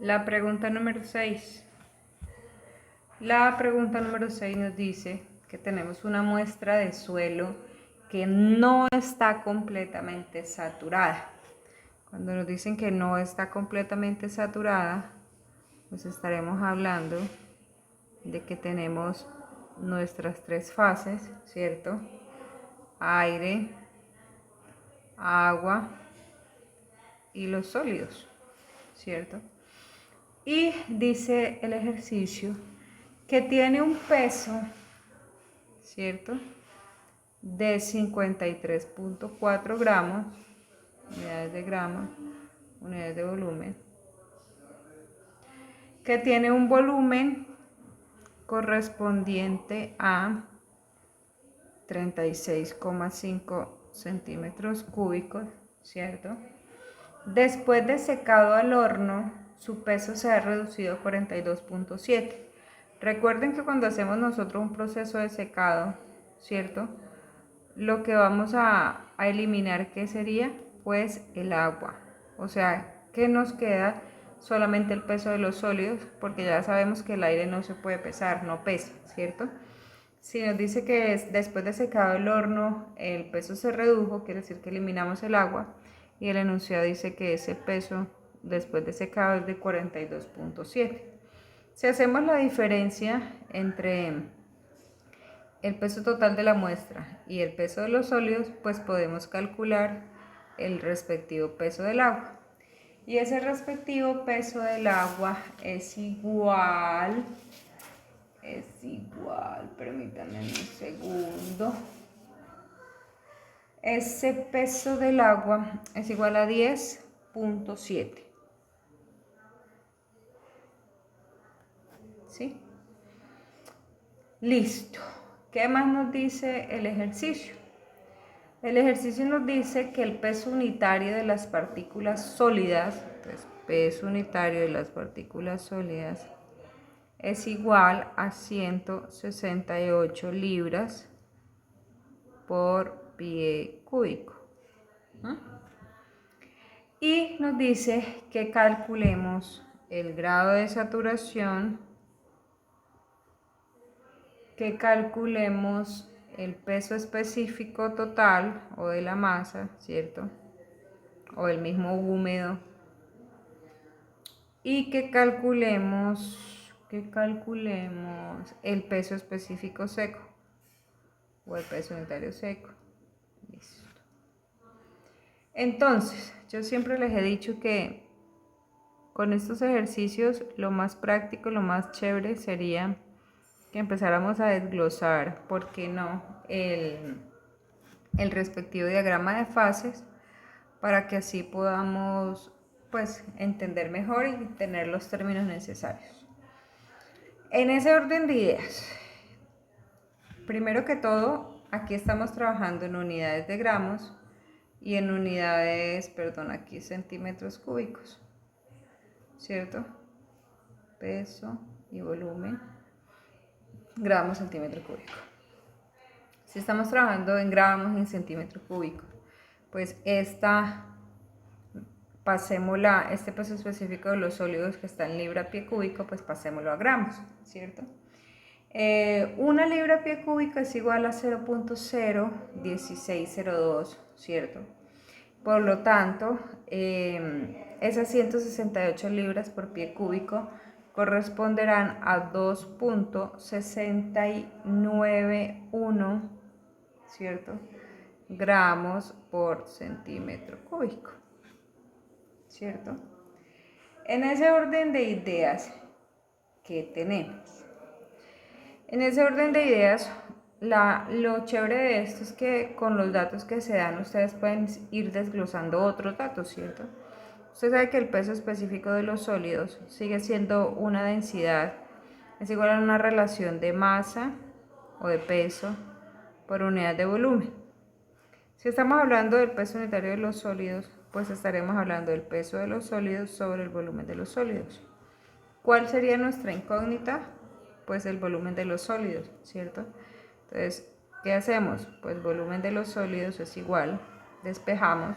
La pregunta número 6. La pregunta número 6 nos dice que tenemos una muestra de suelo que no está completamente saturada. Cuando nos dicen que no está completamente saturada, pues estaremos hablando de que tenemos nuestras tres fases, ¿cierto? Aire, agua y los sólidos, ¿cierto? Y dice el ejercicio que tiene un peso, ¿cierto?, de 53.4 gramos, unidades de gramos, unidades de volumen, que tiene un volumen correspondiente a 36,5 centímetros cúbicos, ¿cierto? Después de secado al horno, su peso se ha reducido a 42.7. Recuerden que cuando hacemos nosotros un proceso de secado, ¿cierto?, lo que vamos a eliminar, ¿qué sería? Pues el agua. O sea, ¿qué nos queda? Solamente el peso de los sólidos, porque ya sabemos que el aire no se puede pesar, no pesa, ¿cierto? Si nos dice que después de secado el horno el peso se redujo, quiere decir que eliminamos el agua, y el enunciado dice que ese peso después de secado es de 42.7. Si hacemos la diferencia entre el peso total de la muestra y el peso de los sólidos, pues podemos calcular el respectivo peso del agua. Y ese respectivo peso del agua es igual, permítanme un segundo. Ese peso del agua es igual a 10.7. ¿Sí? Listo. ¿Qué más nos dice el ejercicio? El ejercicio nos dice que el peso unitario de las partículas sólidas, entonces peso unitario de las partículas sólidas es igual a 168 libras por pie cúbico. Y nos dice que calculemos el grado de saturación, que calculemos el peso específico total o de la masa, ¿cierto?, o el mismo húmedo, y que calculemos el peso específico seco o el peso unitario seco. Listo. Entonces, yo siempre les he dicho que con estos ejercicios lo más práctico, lo más chévere sería que empezáramos a desglosar, ¿por qué no?, el respectivo diagrama de fases, para que así podamos pues entender mejor y tener los términos necesarios. En ese orden de ideas, primero que todo, aquí estamos trabajando en unidades de gramos y en unidades, aquí centímetros cúbicos, ¿cierto? Peso y volumen, gramos, centímetro cúbico. Si estamos trabajando en gramos y en centímetro cúbico, pues este peso específico de los sólidos que está en libra pie cúbico, pues pasémoslo a gramos, ¿cierto? Una libra pie cúbico es igual a 0.01602, ¿cierto? Por lo tanto, esas 168 libras por pie cúbico corresponderán a 2.691, ¿cierto?, gramos por centímetro cúbico, ¿cierto? En ese orden de ideas que tenemos, lo chévere de esto es que con los datos que se dan ustedes pueden ir desglosando otros datos, ¿cierto? Usted sabe que el peso específico de los sólidos sigue siendo una densidad, es igual a una relación de masa o de peso por unidad de volumen. Si estamos hablando del peso unitario de los sólidos, pues estaremos hablando del peso de los sólidos sobre el volumen de los sólidos. ¿Cuál sería nuestra incógnita? Pues el volumen de los sólidos, ¿cierto? Entonces, ¿qué hacemos? Pues volumen de los sólidos es igual, despejamos,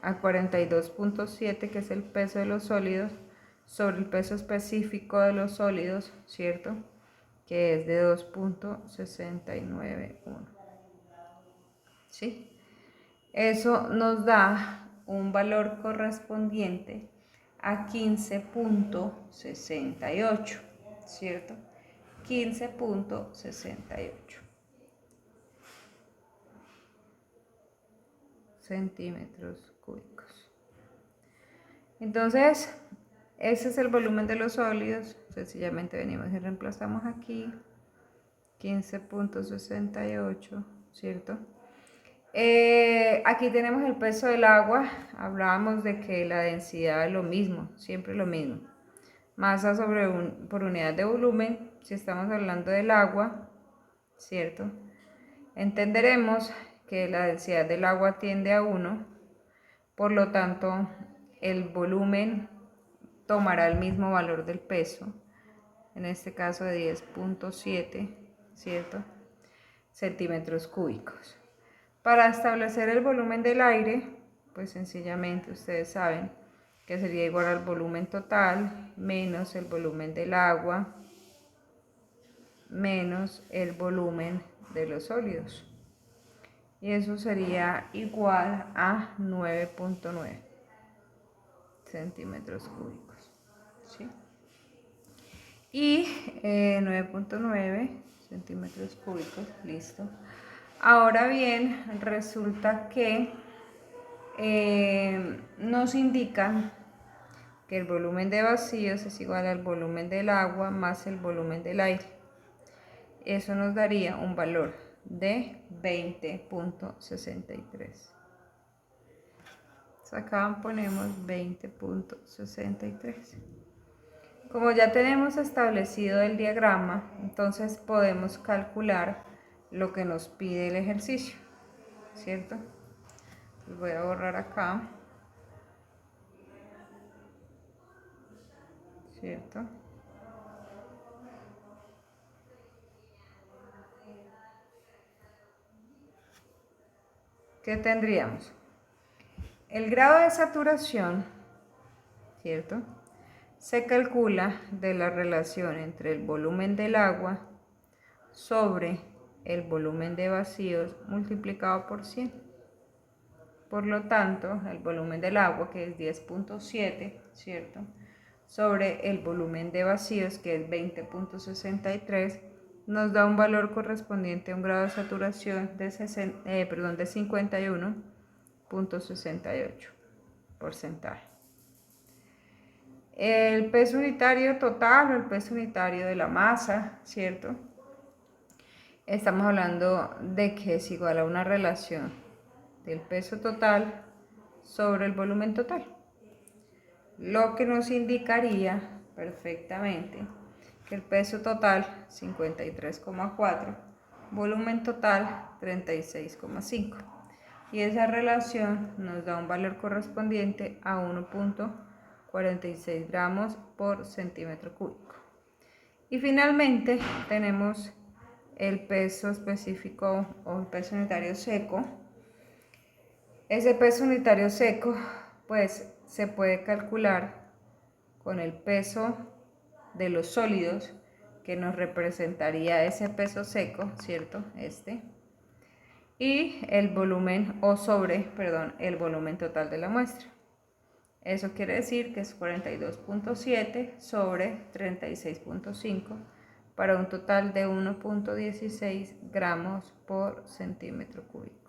a 42.7, que es el peso de los sólidos, sobre el peso específico de los sólidos, ¿cierto? Que es de 2.691. ¿Sí? Eso nos da un valor correspondiente a 15.68, ¿cierto? 15.68 centímetros cúbicos. Entonces, ese es el volumen de los sólidos. Sencillamente venimos y reemplazamos aquí 15.68, ¿cierto? Aquí tenemos el peso del agua. Hablábamos de que la densidad es lo mismo, siempre lo mismo. Masa por unidad de volumen, si estamos hablando del agua, ¿cierto? Entenderemos que la densidad del agua tiende a 1, por lo tanto, el volumen tomará el mismo valor del peso, en este caso de 10.7, ¿cierto? Centímetros cúbicos. Para establecer el volumen del aire, pues sencillamente ustedes saben que sería igual al volumen total menos el volumen del agua menos el volumen de los sólidos. Y eso sería igual a 9.9 centímetros cúbicos. ¿Sí? Y 9.9 centímetros cúbicos, listo. Ahora bien, resulta que nos indican que el volumen de vacíos es igual al volumen del agua más el volumen del aire. Eso nos daría un valor de 20.63. Acá ponemos 20.63. Como ya tenemos establecido el diagrama, entonces podemos calcular lo que nos pide el ejercicio, ¿cierto? Entonces voy a borrar acá, ¿cierto? ¿Qué tendríamos? El grado de saturación, ¿cierto? Se calcula de la relación entre el volumen del agua sobre el volumen de vacíos multiplicado por 100. Por lo tanto, el volumen del agua, que es 10.7, ¿cierto? Sobre el volumen de vacíos, que es 20.63, nos da un valor correspondiente a un grado de saturación de 51.68%. El peso unitario total o el peso unitario de la masa, ¿cierto? Estamos hablando de que es igual a una relación del peso total sobre el volumen total, lo que nos indicaría perfectamente que el peso total 53,4, volumen total 36,5, y esa relación nos da un valor correspondiente a 1.46 gramos por centímetro cúbico. Y finalmente tenemos el peso específico o el peso unitario seco. Ese peso unitario seco pues se puede calcular con el peso de los sólidos, que nos representaría ese peso seco, ¿cierto? Y el volumen el volumen total de la muestra. Eso quiere decir que es 42.7 sobre 36.5 para un total de 1.16 gramos por centímetro cúbico.